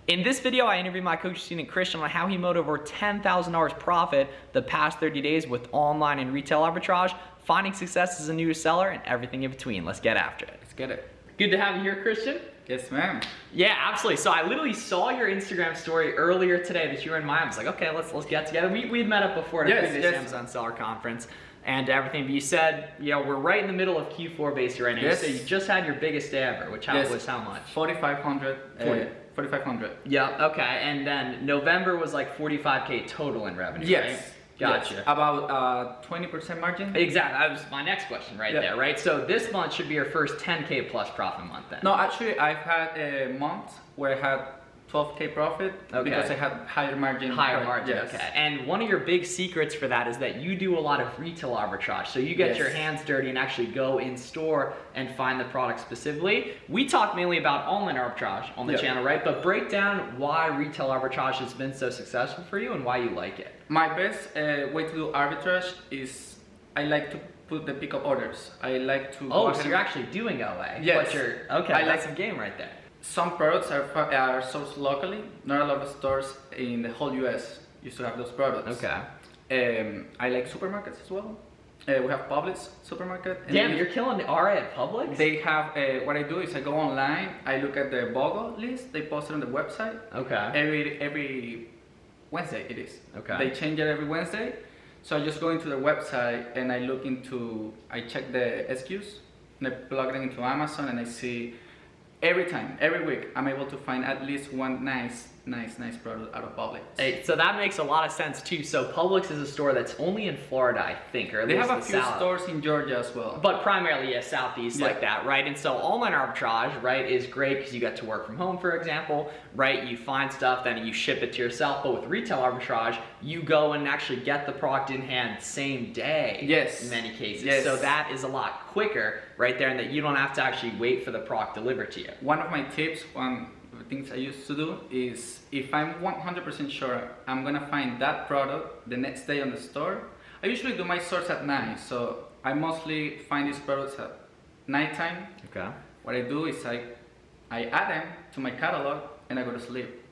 In this video, I interviewed my coaching student Christian on how he made over $10,000 profit the past 30 days with online and retail arbitrage, finding success as a new seller, and everything in between. Let's get after it. Let's get it. Good to have you here, Christian. Yes, ma'am. Yeah, absolutely. So I literally saw your Instagram story earlier today that you were in Miami. I was like, okay, let's get together. We'd met up before at a previous Amazon seller conference and everything. But you said, you know, we're right in the middle of Q4 basically right now. Yes. You said you just had your biggest day ever, which was how much? 4,500. 4,500. Yeah. Okay. And then November was like 45K total in revenue. Yes. Right? Gotcha. Yes. About 20% margin. Exactly. That was my next question right there, right? So this month should be your first 10K plus profit month then. No, actually, I've had a month where I had 12K profit because I had higher margin. Higher margin, yes. okay. And one of your big secrets for that is that you do a lot of retail arbitrage. So you get your hands dirty and actually go in store and find the product specifically. We talk mainly about online arbitrage on the channel, right? But break down why retail arbitrage has been so successful for you and why you like it. My best way to do arbitrage is I like to put the pickup orders. I like to. Oh, so you're actually doing OA. Yes. But you're, okay, that's a game right there. Some products are sourced locally. Not a lot of stores in the whole US used to have those products. Okay. I like supermarkets as well. We have Publix supermarket. Damn, you're killing the RA at Publix? They have, what I do is I go online, I look at the BOGO list, they post it on the website. Okay. Every Wednesday it is. Okay. They change it every Wednesday. So I just go into their website and I check the SKUs and I plug them into Amazon and I see every week, I'm able to find at least one nice product out of Publix. Hey, so that makes a lot of sense too. So Publix is a store that's only in Florida, I think, or at least they have a few stores in Georgia as well. But primarily, Southeast like that, right? And so online arbitrage, right, is great because you get to work from home, for example, right? You find stuff, then you ship it to yourself. But with retail arbitrage, you go and actually get the product in hand same day. Yes. In many cases. Yes. So that is a lot quicker, right there, and that you don't have to actually wait for the product delivered to you. One of my tips, one of the things I used to do is if I'm 100% sure I'm gonna find that product the next day on the store, I usually do my search at night, so I mostly find these products at nighttime. Okay. What I do is I add them to my catalog and I go to sleep.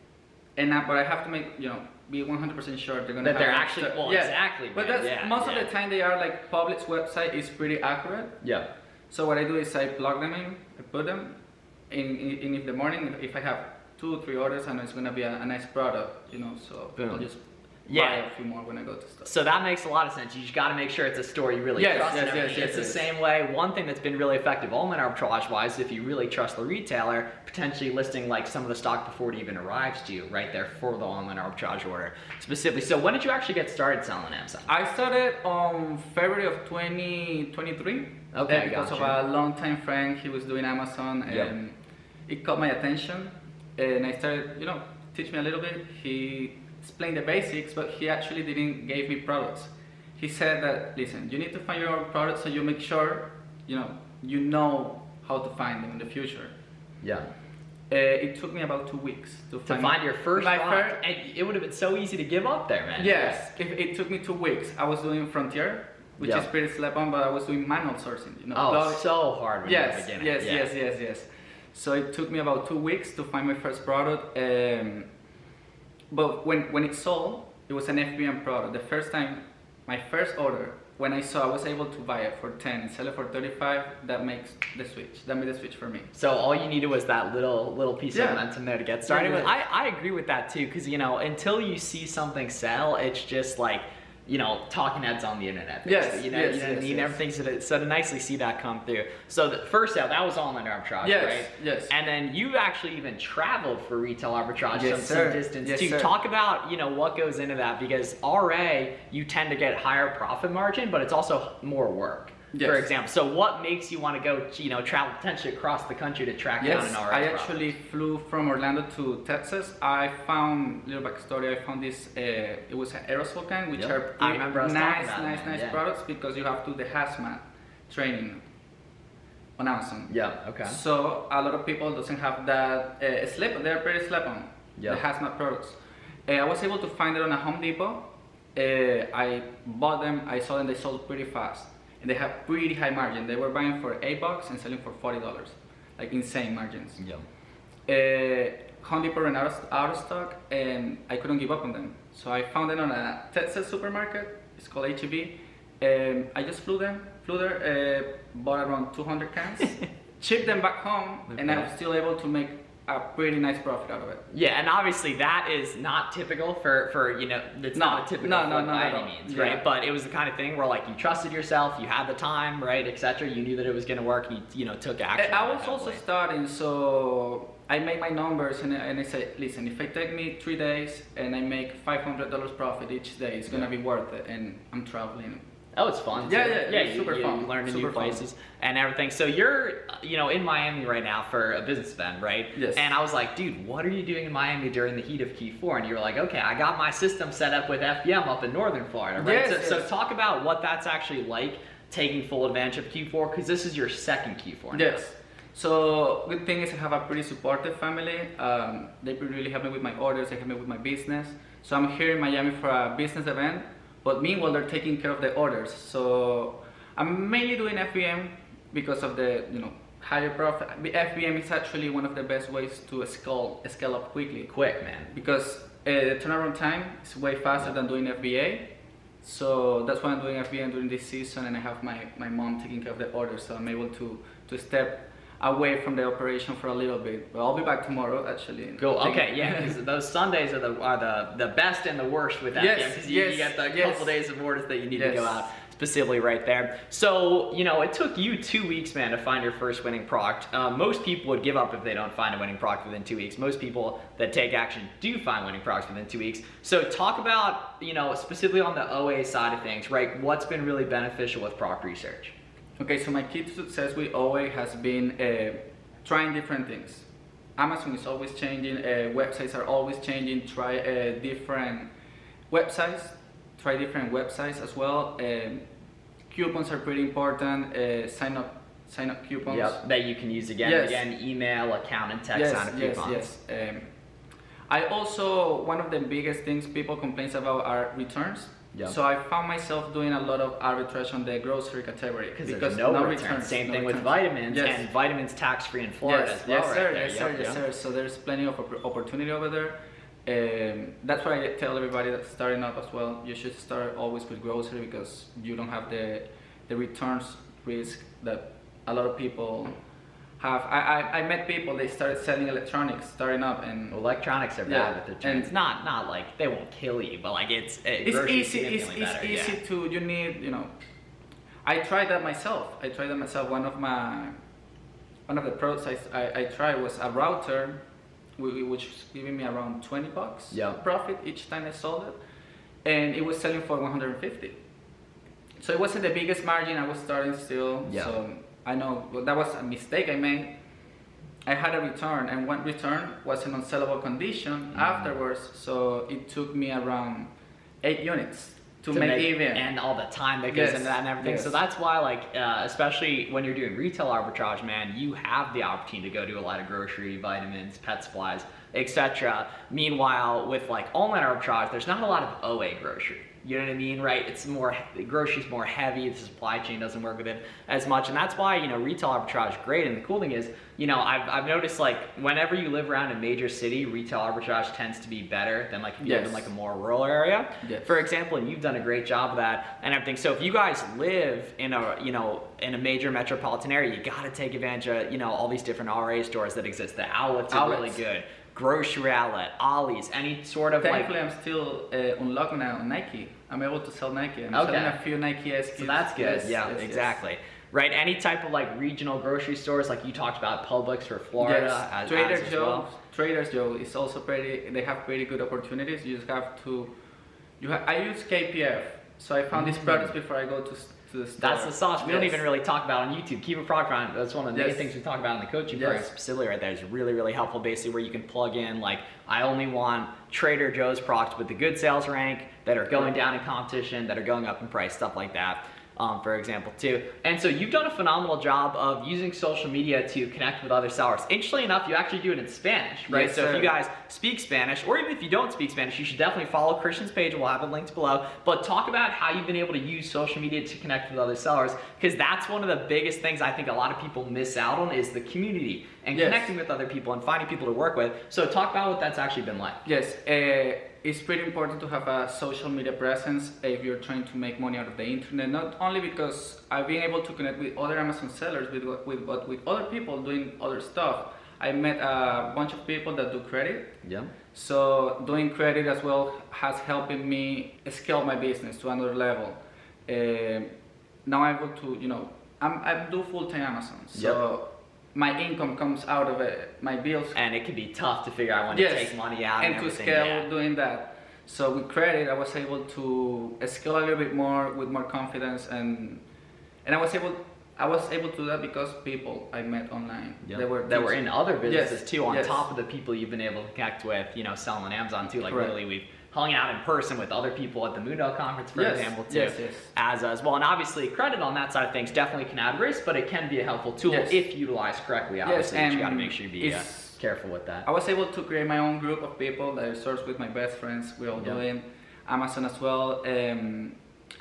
And but I have to make, be 100% sure they're gonna that they're actually, exactly. But that's most of the time they are like Publix website is pretty accurate. Yeah. So what I do is I plug them in, I put them in the morning. If I have 2 or 3 orders, I know it's gonna be a nice product, so I'll just buy a few more when I go to store. So that makes a lot of sense. You just got to make sure it's a store you really trust. It's the same way. One thing that's been really effective online arbitrage wise, if you really trust the retailer, potentially listing like some of the stock before it even arrives to you right there for the online arbitrage order specifically. So when did you actually get started selling Amazon? I started on February of 2023. Okay, because of a long-time friend, he was doing Amazon and it caught my attention and I started, teach me a little bit. He explained the basics, but he actually didn't give me products. He said that, listen, you need to find your own products so you make sure, you know how to find them in the future. Yeah. It took me about 2 weeks to find your first product. And it would have been so easy to give up there, man. Yes, it took me 2 weeks. I was doing Frontier, which is pretty slap-on, but I was doing manual sourcing. So hard when you're beginning. Yes. So it took me about 2 weeks to find my first product. But when it sold, it was an FBM product. The first time, my first order, when I saw I was able to buy it for 10 and sell it for 35, that makes the switch. That made the switch for me. So all you needed was that little piece of momentum there to get started. I agree with that too, because until you see something sell, it's just like talking heads on the internet. Basically. Everything. So to nicely see that come through. So the first sale, that was online arbitrage, right? Yes. And then you actually even traveled for retail arbitrage some distance too. Sir. Talk about what goes into that, because RA you tend to get higher profit margin, but it's also more work. For example, so what makes you want to go, travel potentially across the country to track down an RA? I actually flew from Orlando to Texas. I found, little backstory, I found this, it was an aerosol can, which are nice products because you have to do the hazmat training on Amazon. Yeah, okay. So a lot of people doesn't have that slip, they're pretty slap-on, the hazmat products. I was able to find it on a Home Depot. I bought them, I saw them, they sold pretty fast. And they have pretty high margin. They were buying for $8 and selling for $40, like insane margins. Home Depot ran out of stock, and I couldn't give up on them. So I found them on a Texas supermarket. It's called H-E-B. I just flew there, bought around 200 cans, shipped them back home, and I was still able to make a pretty nice profit out of it. Yeah, and obviously that is not typical for you know, it's not a typical by any means, right? But it was the kind of thing where like you trusted yourself, you had the time, right, etc. You knew that it was going to work, and you know, took action. I was also starting, so I made my numbers, and I said, listen, if it take me 3 days and I make $500 profit each day, it's gonna be worth it, and I'm traveling. Oh, it's fun. Yeah, you, super fun. You learn Super new places and everything. So you're, you know, in Miami right now for a business event, right? Yes. And I was like, dude, what are you doing in Miami during the heat of Q4? And you were like, okay, I got my system set up with FBM up in Northern Florida, right? So talk about what that's actually like, taking full advantage of Q4, because this is your second Q4 now. Yes. So good thing is I have a pretty supportive family. They really help me with my orders, they help me with my business. So I'm here in Miami for a business event, but meanwhile they're taking care of the orders. So I'm mainly doing FBM because of the higher profit. FBM is actually one of the best ways to scale up quickly. Quick, man. Because the turnaround time is way faster than doing FBA. So that's why I'm doing FBA during this season, and I have my mom taking care of the orders, so I'm able to step away from the operation for a little bit. But I'll be back tomorrow, actually. Cool. Okay, yeah, because those Sundays are the best and the worst with that. Yes, because you get the couple days of orders that you need to go out specifically right there. So, it took you 2 weeks, man, to find your first winning product. Most people would give up if they don't find a winning product within 2 weeks. Most people that take action do find winning products within 2 weeks. So talk about, specifically on the OA side of things, right? What's been really beneficial with product research? Okay, so my key to success with OA has been trying different things. Amazon is always changing, websites are always changing. Try different websites as well. Coupons are pretty important. Sign up coupons. Yep, that you can use again and again. Email, account, and text sign up coupons. I also, one of the biggest things people complain about are returns. Yep. So I found myself doing a lot of arbitrage on the grocery category because there's no returns. Same thing with vitamins, and vitamins tax-free in Florida as well. Yes, sir. So there's plenty of opportunity over there. That's why I tell everybody that's starting up as well. You should start always with grocery because you don't have the returns risk that a lot of people have. I met people, they started selling electronics starting up, and electronics are bad with the returns. It's not like they won't kill you, but like it's easy. It's easy to, you need, I tried that myself. One of the products I tried was a router, which was giving me around $20 profit each time I sold it, and it was selling for 150. So it wasn't the biggest margin. I was starting still. So I know that was a mistake I made. I had a return, and one return was in unsellable condition afterwards, so it took me around 8 units to make even. And all the time that goes into that and everything. So that's why, like, especially when you're doing retail arbitrage, man, you have the opportunity to go do a lot of grocery, vitamins, pet supplies, etc. Meanwhile, with like online arbitrage, there's not a lot of OA grocery. You know what I mean, right? It's more, the grocery's more heavy, the supply chain doesn't work with it as much, and that's why, retail arbitrage is great. And the cool thing is, I've noticed, like, whenever you live around a major city, retail arbitrage tends to be better than, like, if you live in, like, a more rural area. For example, and you've done a great job of that and everything. So if you guys live in a, in a major metropolitan area, you gotta take advantage of, all these different RA stores that exist. The outlets are really good. Grocery outlet, Ollie's, any sort of Thankfully, I'm still unlocked now on Nike. I'm able to sell Nike. I'm selling a few Nike SKUs. So that's good. Exactly. Right, any type of like regional grocery stores, like you talked about Publix for Florida. Trader Joe is also they have pretty good opportunities. You just have to, I use KPF, so I found these products before I go to the store. That's the sauce we don't even really talk about on YouTube. Keep a product on. That's one of the main things we talk about in the coaching program specifically right there. It's really, really helpful, basically, where you can plug in, like, I only want Trader Joe's products with the good sales rank that are going down in competition, that are going up in price, stuff like that. for example, too. And so you've done a phenomenal job of using social media to connect with other sellers. Interestingly enough, you actually do it in Spanish, right? Yes, so sir. if you guys speak Spanish, or even if you don't speak Spanish, you should definitely follow Christian's page. We'll have it linked below. But talk about how you've been able to use social media to connect with other sellers, because that's one of the biggest things I think a lot of people miss out on, is the community and connecting with other people and finding people to work with. So talk about what that's actually been like. Yes, it's pretty important to have a social media presence if you're trying to make money out of the internet. Not only because I've been able to connect with other Amazon sellers, but with other people doing other stuff. I met a bunch of people that do credit. Yeah. So doing credit as well has helped me scale my business to another level. Now I'm able to, I do full-time Amazon. So my income comes out of it, my bills. And it can be tough to figure out when to take money out and to scale doing that. So with credit, I was able to scale a little bit more with more confidence, and I was able to do that because people I met online that were in other businesses too, on top of the people you've been able to connect with, selling on Amazon too. Like literally, we've hung out in person with other people at the Mundo conference, for example, too, as well. And obviously, credit on that side of things definitely can add risk, but it can be a helpful tool if utilized correctly. Obviously, but you got to make sure you be careful with that. I was able to create my own group of people that I source with my best friends. We're all doing Amazon as well.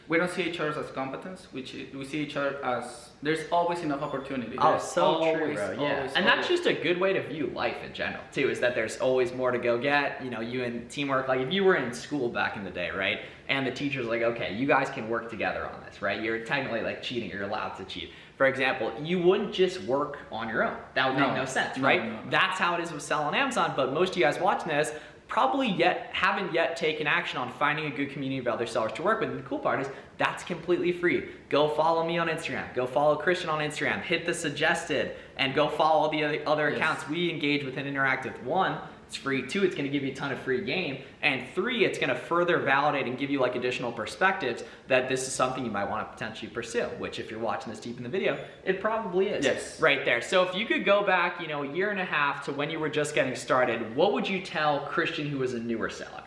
We don't see each other as competence. We see each other as there's always enough opportunity. Oh, so true, bro. Yeah, and that's just a good way to view life in general too. Is that there's always more to go get. You and teamwork. Like if you were in school back in the day, right? And the teacher's like, okay, you guys can work together on this, right? You're technically like cheating. You're allowed to cheat. For example, you wouldn't just work on your own. That would make no sense, right? No. That's how it is with selling on Amazon. But most of you guys watching this probably haven't yet taken action on finding a good community of other sellers to work with. And the cool part is that's completely free. Go follow me on Instagram. Go follow Christian on Instagram. Hit the suggested and go follow all the other accounts we engage with and interact with. 1, it's free. 2, it's going to give you a ton of free game. And 3, it's going to further validate and give you like additional perspectives that this is something you might want to potentially pursue, which if you're watching this deep in the video, it probably is right there. So if you could go back, a year and a half to when you were just getting started, what would you tell Christian who was a newer seller?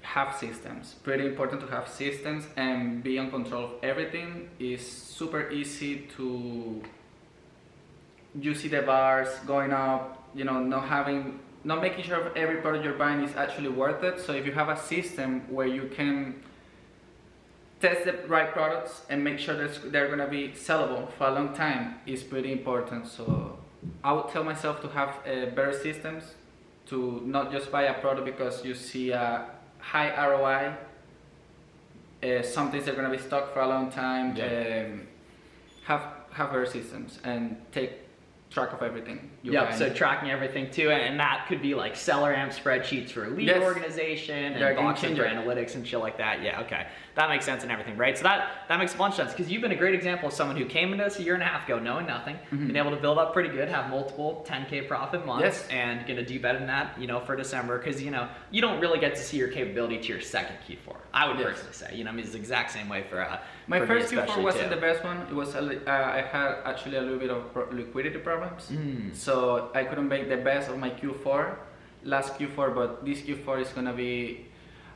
Have systems. Pretty important to have systems and be in control of everything. Is super easy to, you see the bars going up, not making sure every product you're buying is actually worth it. So if you have a system where you can test the right products and make sure that they're gonna be sellable for a long time is pretty important. So I would tell myself to have better systems, to not just buy a product because you see a high ROI. Some things are gonna be stuck for a long time. Have better systems and take track of everything. So tracking everything too, and that could be like seller amp spreadsheets for lead organization and boxes for analytics and shit like that. Yeah, okay, that makes sense and everything, right? So that makes a bunch of sense, because you've been a great example of someone who came into this a year and a half ago knowing nothing, been able to build up pretty good, have multiple 10K profit months, and gonna do better than that, for December, because you don't really get to see your capability to your second Q4. I would personally say, it's the exact same way for my first Q4 wasn't the best one. It was I had actually a little bit of liquidity problems. So I couldn't make the best of my last Q4, but this Q4 is gonna be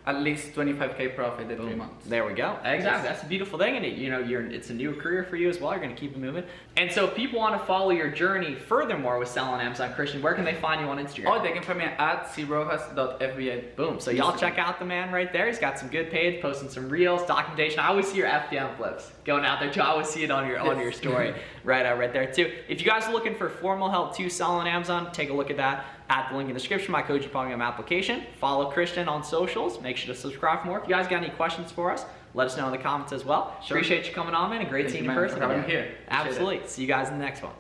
at least 25K profit in 3 months. There we go. Exactly. That's a beautiful thing, and it's a new career for you as well. You're gonna keep it moving. And so if people want to follow your journey furthermore with selling on Amazon, Christian, where can they find you on Instagram? Oh, they can find me at crojas.fba. Boom. So y'all check out the man right there. He's got some good page, posting some reels, documentation. I always see your FDM flips going out there too. I always see it on your story right there too. If you guys are looking for formal help to sell on Amazon, take a look at that at the link in the description. My Coaching Program application. Follow Christian on socials. Make sure to subscribe for more. If you guys got any questions for us, let us know in the comments as well. Appreciate you coming on, man. A great seeing you in person. For having me here. Absolutely. See you guys in the next one.